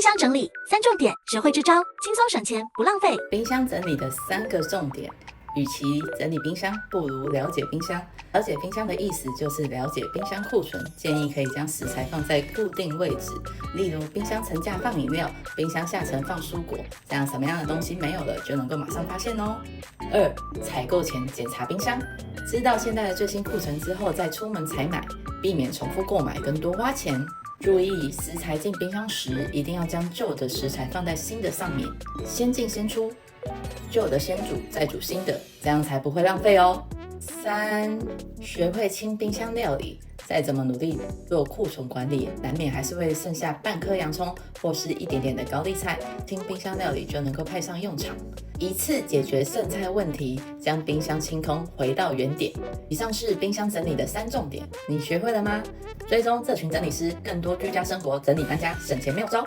箱整理3重点，实惠支招，轻松省钱不浪费。冰箱整理的3个重点，与其整理冰箱，不如了解冰箱。了解冰箱的意思就是了解冰箱库存，建议可以将食材放在固定位置，例如冰箱层架放饮料，冰箱下层放蔬果，这样什么样的东西没有了就能够马上发现哦。2. 采购前检查冰箱，知道现在的最新库存之后再出门采买，避免重复购买跟多花钱。注意食材进冰箱时，一定要将旧的食材放在新的上面，先进先出，旧的先煮，再煮新的，这样才不会浪费哦。3. 学会清冰箱料理，再怎么努力做库存管理，难免还是会剩下半颗洋葱或是一点点的高丽菜，清冰箱料理就能够派上用场，一次解决剩菜问题，将冰箱清空，回到原点。以上是冰箱整理的3重点，你学会了吗？追踪这群整理师，更多居家生活整理搬家省钱妙招。